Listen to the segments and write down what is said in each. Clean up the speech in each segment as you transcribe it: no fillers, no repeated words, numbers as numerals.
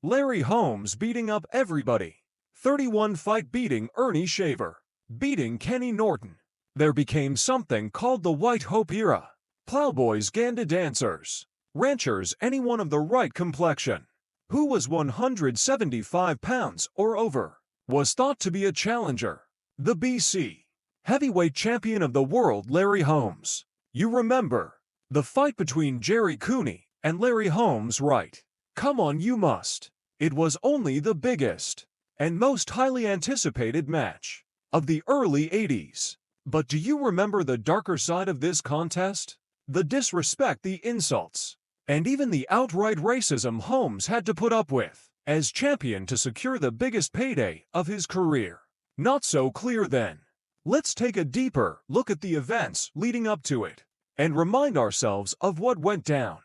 Larry Holmes beating up everybody. 31 fight beating Ernie Shaver. Beating Kenny Norton. There became something called the White Hope era. Plowboys, Ganda dancers, ranchers, anyone of the right complexion who was 175 pounds or over was thought to be a challenger. The BC heavyweight champion of the world, Larry Holmes. You remember the fight between Gerry Cooney and Larry Holmes, right? Come on, you must. It was only the biggest and most highly anticipated match of the early 80s. But do you remember the darker side of this contest? The disrespect, the insults, and even the outright racism Holmes had to put up with as champion to secure the biggest payday of his career. Not so clear then. Let's take a deeper look at the events leading up to it and remind ourselves of what went down,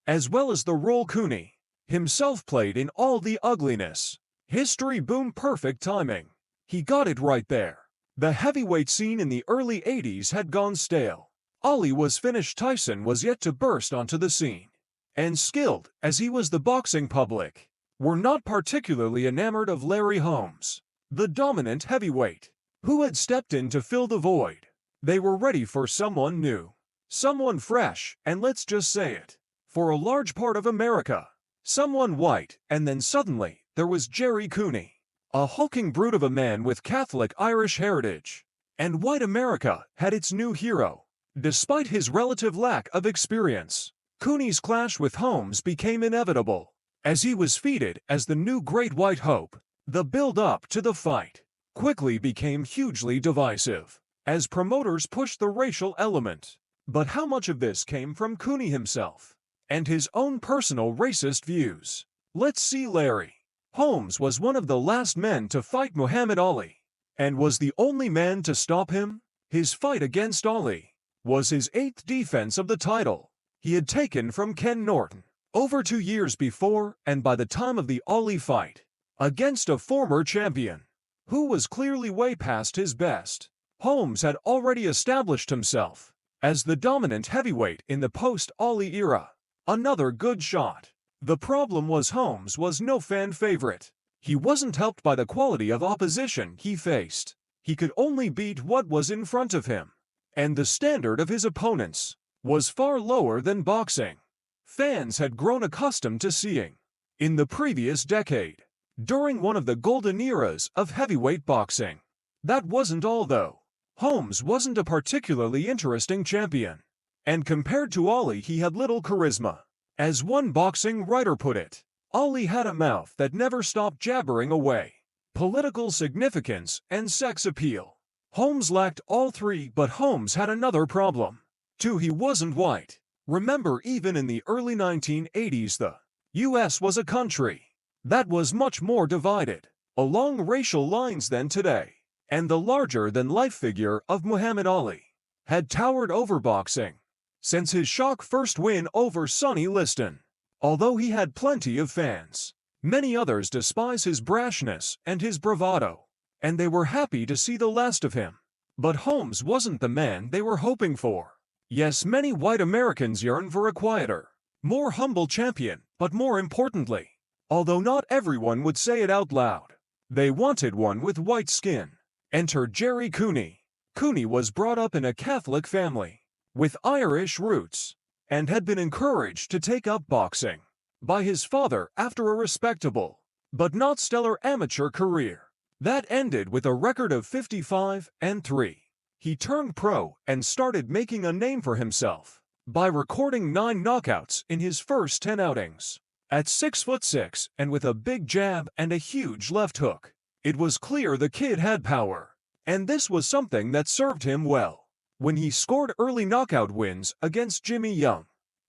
as well as the role Cooney himself played in all the ugliness. History boom, perfect timing. He got it right there. The heavyweight scene in the early 80s had gone stale. Ali was finished, Tyson was yet to burst onto the scene. And skilled as he was, the boxing public were not particularly enamored of Larry Holmes, the dominant heavyweight, who had stepped in to fill the void. They were ready for someone new, someone fresh, and let's just say it, for a large part of America, someone white. And then suddenly, there was Gerry Cooney, a hulking brute of a man with Catholic Irish heritage. And white America had its new hero. Despite his relative lack of experience, Cooney's clash with Holmes became inevitable, as he was feted as the new Great White Hope. The build-up to the fight quickly became hugely divisive, as promoters pushed the racial element. But how much of this came from Cooney himself and his own personal racist views? Let's see. Larry Holmes was one of the last men to fight Muhammad Ali, and was the only man to stop him. His fight against Ali was his 8th defense of the title he had taken from Ken Norton over 2 years before, and by the time of the Ali fight against a former champion who was clearly way past his best, Holmes had already established himself as the dominant heavyweight in the post-Ali era. Another good shot. The problem was Holmes was no fan favorite. He wasn't helped by the quality of opposition he faced. He could only beat what was in front of him, and the standard of his opponents was far lower than boxing fans had grown accustomed to seeing in the previous decade, during one of the golden eras of heavyweight boxing. That wasn't all, though. Holmes wasn't a particularly interesting champion, and compared to Ali, he had little charisma. As one boxing writer put it, Ali had a mouth that never stopped jabbering away political significance and sex appeal. Holmes lacked all three, but Holmes had another problem, too. He wasn't white. Remember, even in the early 1980s, the U.S. was a country that was much more divided along racial lines than today, and the larger-than-life figure of Muhammad Ali had towered over boxing since his shock first win over Sonny Liston. Although he had plenty of fans, many others despise his brashness and his bravado, and they were happy to see the last of him. But Holmes wasn't the man they were hoping for. Yes, many white Americans yearn for a quieter, more humble champion, but more importantly, although not everyone would say it out loud, they wanted one with white skin. Enter Gerry Cooney. Cooney was brought up in a Catholic family with Irish roots, and had been encouraged to take up boxing by his father after a respectable, but not stellar amateur career that ended with a record of 55-3. He turned pro and started making a name for himself by recording 9 knockouts in his first 10 outings. At 6'6" and with a big jab and a huge left hook, it was clear the kid had power, and this was something that served him well when he scored early knockout wins against Jimmy Young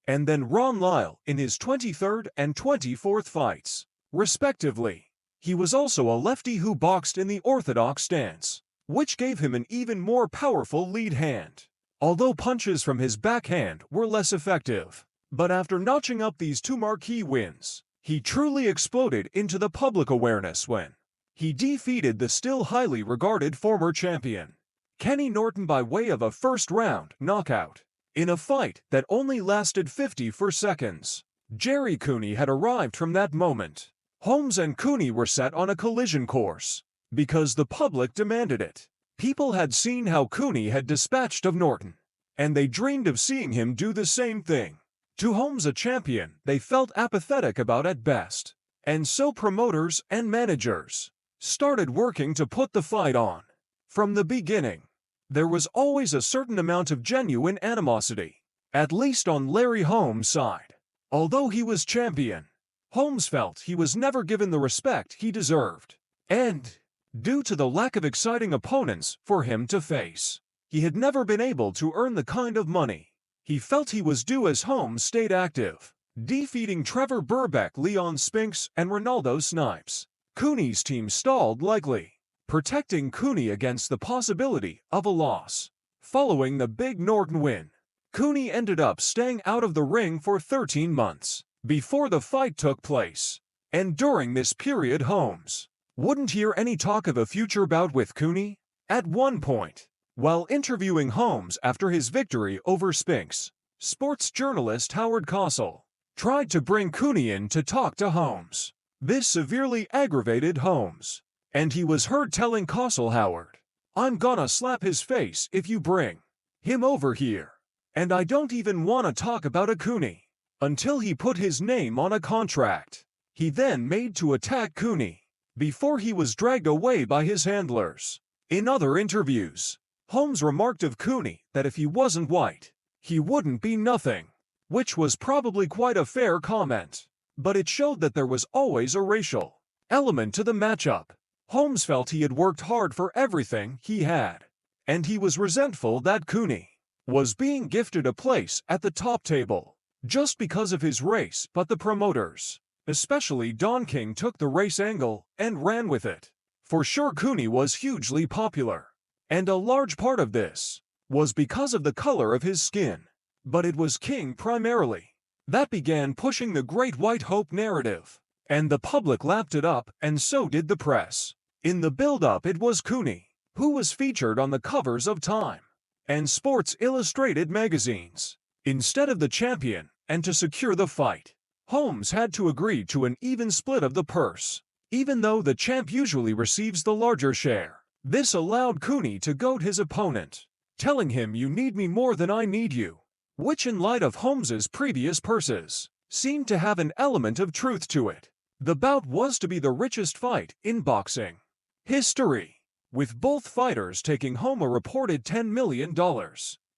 and then Ron Lyle in his 23rd and 24th fights, respectively. He was also a lefty who boxed in the orthodox stance, which gave him an even more powerful lead hand, although punches from his backhand were less effective. But after notching up these 2 marquee wins, he truly exploded into the public awareness when he defeated the still highly regarded former champion Kenny Norton by way of a first-round knockout in a fight that only lasted 54 seconds. Gerry Cooney had arrived from that moment Holmes and Cooney were set on a collision course because the public demanded it. People had seen how Cooney had dispatched of Norton, and they dreamed of seeing him do the same thing. To Holmes, a champion, they felt apathetic about at best. And so promoters and managers started working to put the fight on. From the beginning, there was always a certain amount of genuine animosity, at least on Larry Holmes' side. Although he was champion, Holmes felt he was never given the respect he deserved. And, due to the lack of exciting opponents for him to face, he had never been able to earn the kind of money he felt he was due as Holmes stayed active, defeating Trevor Burbeck, Leon Spinks, and Ronaldo Snipes. Cooney's team stalled, likely protecting Cooney against the possibility of a loss. Following the big Norton win, Cooney ended up staying out of the ring for 13 months before the fight took place. And during this period, Holmes wouldn't hear any talk of a future bout with Cooney. At one point, while interviewing Holmes after his victory over Spinks, sports journalist Howard Cosell tried to bring Cooney in to talk to Holmes. This severely aggravated Holmes, and he was heard telling Cosell, "Howard, I'm gonna slap his face if you bring him over here. And I don't even want to talk about a Cooney until he put his name on a contract." He then made to attack Cooney before he was dragged away by his handlers. In other interviews, Holmes remarked of Cooney that if he wasn't white, he wouldn't be nothing, which was probably quite a fair comment, but it showed that there was always a racial element to the matchup. Holmes felt he had worked hard for everything he had, and he was resentful that Cooney was being gifted a place at the top table just because of his race, but the promoters, especially Don King, took the race angle and ran with it. For sure, Cooney was hugely popular, and a large part of this was because of the color of his skin. But it was King primarily that began pushing the Great White Hope narrative, and the public lapped it up, and so did the press. In the build-up, it was Cooney who was featured on the covers of Time and Sports Illustrated magazines instead of the champion, and to secure the fight, Holmes had to agree to an even split of the purse, even though the champ usually receives the larger share. This allowed Cooney to goad his opponent, telling him, "You need me more than I need you," which, in light of Holmes's previous purses, seemed to have an element of truth to it. The bout was to be the richest fight in boxing history, with both fighters taking home a reported $10 million.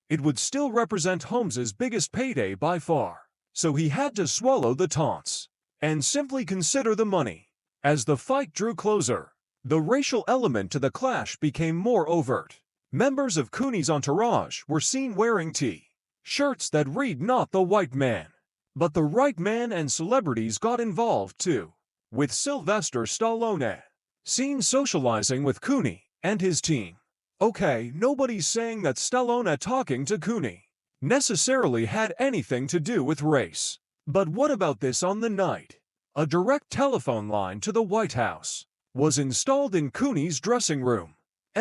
It would still represent Holmes's biggest payday by far, so he had to swallow the taunts and simply consider the money. As the fight drew closer, the racial element to the clash became more overt. Members of Cooney's entourage were seen wearing T-shirts that read "Not the White Man, but the Right Man," and celebrities got involved too, with Sylvester Stallone seen socializing with Cooney and his team. Okay, nobody's saying that Stallone talking to Cooney necessarily had anything to do with race. But what about this on the night? A direct telephone line to the White House was installed in Cooney's dressing room.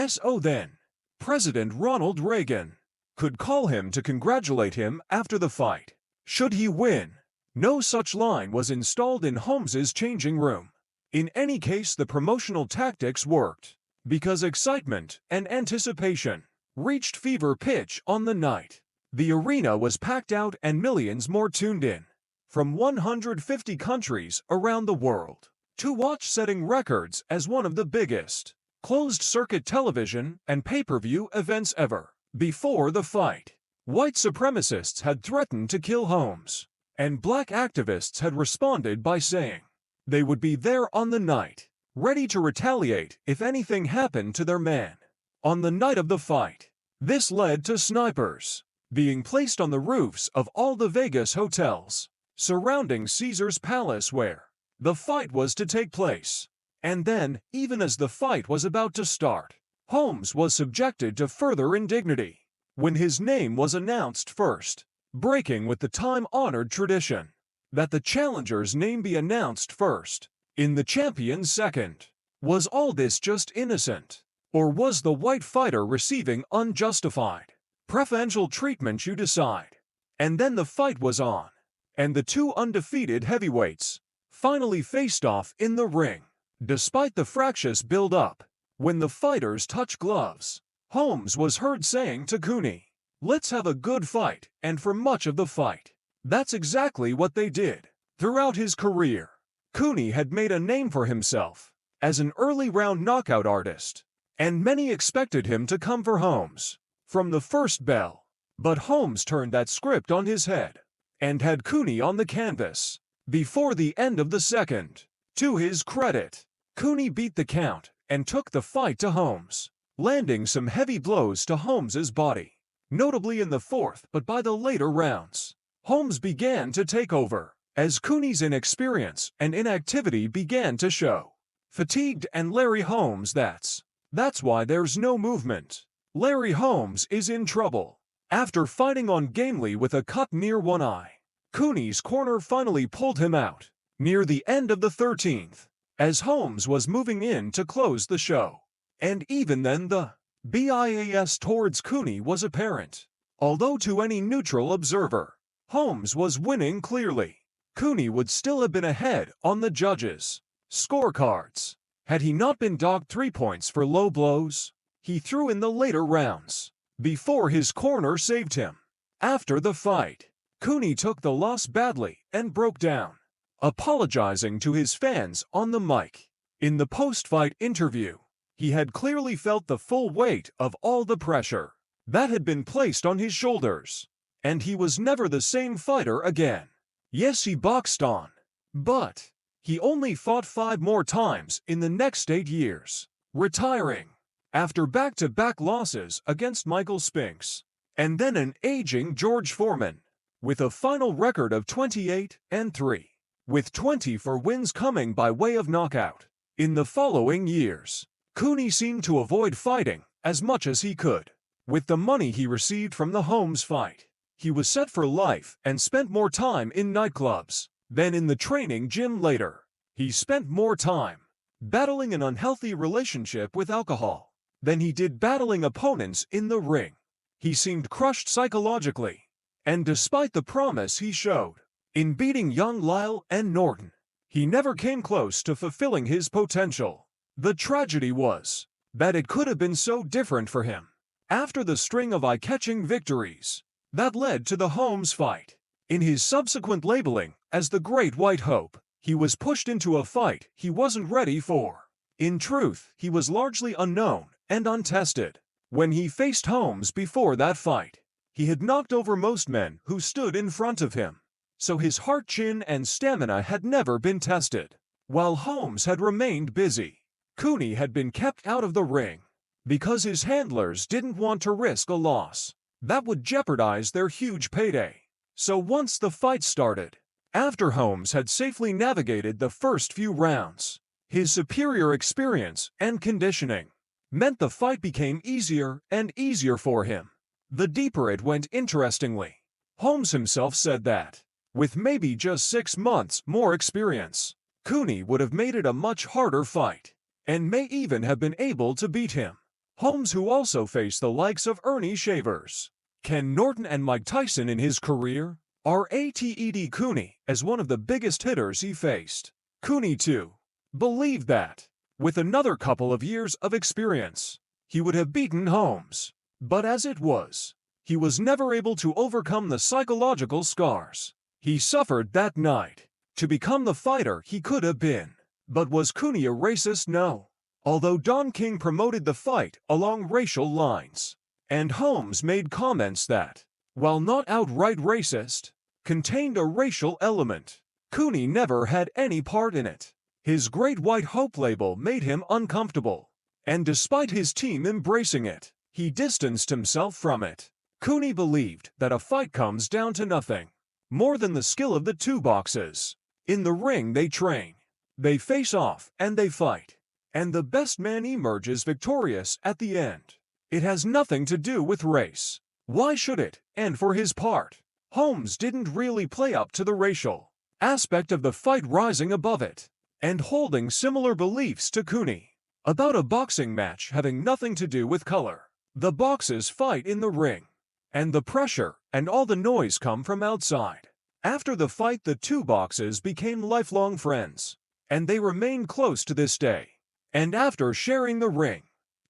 So then, President Ronald Reagan could call him to congratulate him after the fight, should he win. No such line was installed in Holmes's changing room. In any case, the promotional tactics worked, because excitement and anticipation reached fever pitch on the night. The arena was packed out and millions more tuned in from 150 countries around the world to watch, setting records as one of the biggest closed-circuit television and pay-per-view events ever. Before the fight, white supremacists had threatened to kill Holmes, and black activists had responded by saying they would be there on the night, ready to retaliate if anything happened to their man. On the night of the fight, this led to snipers being placed on the roofs of all the Vegas hotels surrounding Caesar's Palace, where the fight was to take place. And then, even as the fight was about to start, Holmes was subjected to further indignity when his name was announced first, breaking with the time-honored tradition that the challenger's name be announced first, in the champion's second. Was all this just innocent? Or was the white fighter receiving unjustified preferential treatment? You decide. And then the fight was on, and the two undefeated heavyweights finally faced off in the ring. Despite the fractious build-up, when the fighters touched gloves, Holmes was heard saying to Cooney, "Let's have a good fight," and for much of the fight, that's exactly what they did. Throughout his career, Cooney had made a name for himself as an early-round knockout artist, and many expected him to come for Holmes from the first bell. But Holmes turned that script on his head and had Cooney on the canvas before the end of the second. To his credit, Cooney beat the count and took the fight to Holmes, landing some heavy blows to Holmes's body, notably in the fourth. But by the later rounds, Holmes began to take over as Cooney's inexperience and inactivity began to show. Fatigued and Larry Holmes, that's why there's no movement. Larry Holmes is in trouble. After fighting on gamely with a cut near one eye, Cooney's corner finally pulled him out near the end of the 13th, as Holmes was moving in to close the show. And even then the bias towards Cooney was apparent. Although to any neutral observer, Holmes was winning clearly, Cooney would still have been ahead on the judges' scorecards had he not been docked 3 points for low blows he threw in the later rounds before his corner saved him. After the fight, Cooney took the loss badly and broke down, apologizing to his fans on the mic. In the post-fight interview, he had clearly felt the full weight of all the pressure that had been placed on his shoulders, and he was never the same fighter again. Yes, he boxed on, but he only fought 5 more times in the next 8 years, retiring after back-to-back losses against Michael Spinks and then an aging George Foreman, with a final record of 28-3, with 24 wins coming by way of knockout. In the following years, Cooney seemed to avoid fighting as much as he could. With the money he received from the Holmes fight, he was set for life and spent more time in nightclubs than in the training gym later. He spent more time battling an unhealthy relationship with alcohol than he did battling opponents in the ring. He seemed crushed psychologically, and despite the promise he showed in beating young Lyle and Norton, he never came close to fulfilling his potential. The tragedy was that it could have been so different for him. After the string of eye-catching victories that led to the Holmes fight, in his subsequent labeling as the Great White Hope, he was pushed into a fight he wasn't ready for. In truth, he was largely unknown and untested. When he faced Holmes before that fight, he had knocked over most men who stood in front of him, so his heart, chin, and stamina had never been tested. While Holmes had remained busy, Cooney had been kept out of the ring because his handlers didn't want to risk a loss that would jeopardize their huge payday. So once the fight started, after Holmes had safely navigated the first few rounds, his superior experience and conditioning meant the fight became easier and easier for him. The deeper it went, interestingly, Holmes himself said that, with maybe just 6 months more experience, Cooney would have made it a much harder fight, and may even have been able to beat him. Holmes, who also faced the likes of Ernie Shavers, Ken Norton, and Mike Tyson in his career, rated Cooney as one of the biggest hitters he faced. Cooney, too, believed that, with another couple of years of experience, he would have beaten Holmes. But as it was, he was never able to overcome the psychological scars he suffered that night to become the fighter he could have been. But was Cooney a racist? No. Although Don King promoted the fight along racial lines, and Holmes made comments that, while not outright racist, contained a racial element, Cooney never had any part in it. His Great White Hope label made him uncomfortable, and despite his team embracing it, he distanced himself from it. Cooney believed that a fight comes down to nothing more than the skill of the two boxers. In the ring they train, they face off, and they fight, and the best man emerges victorious at the end. It has nothing to do with race. Why should it? And for his part, Holmes didn't really play up to the racial aspect of the fight, rising above it and holding similar beliefs to Cooney about a boxing match having nothing to do with color. The boxers fight in the ring, and the pressure and all the noise come from outside. After the fight, the two boxers became lifelong friends, and they remain close to this day. And after sharing the ring,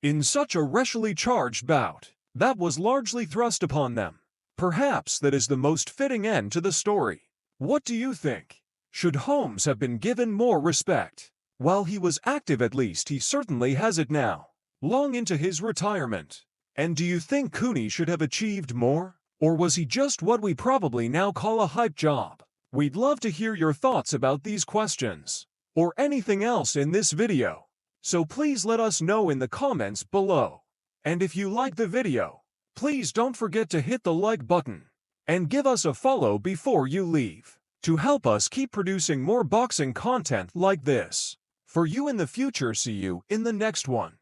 in such a racially charged bout, that was largely thrust upon them. Perhaps that is the most fitting end to the story. What do you think? Should Holmes have been given more respect? While he was active, at least he certainly has it now, long into his retirement. And do you think Cooney should have achieved more? Or was he just what we probably now call a hype job? We'd love to hear your thoughts about these questions, or anything else in this video. So please let us know in the comments below. And if you like the video, please don't forget to hit the like button, and give us a follow before you leave, to help us keep producing more boxing content like this for you in the future. See you in the next one.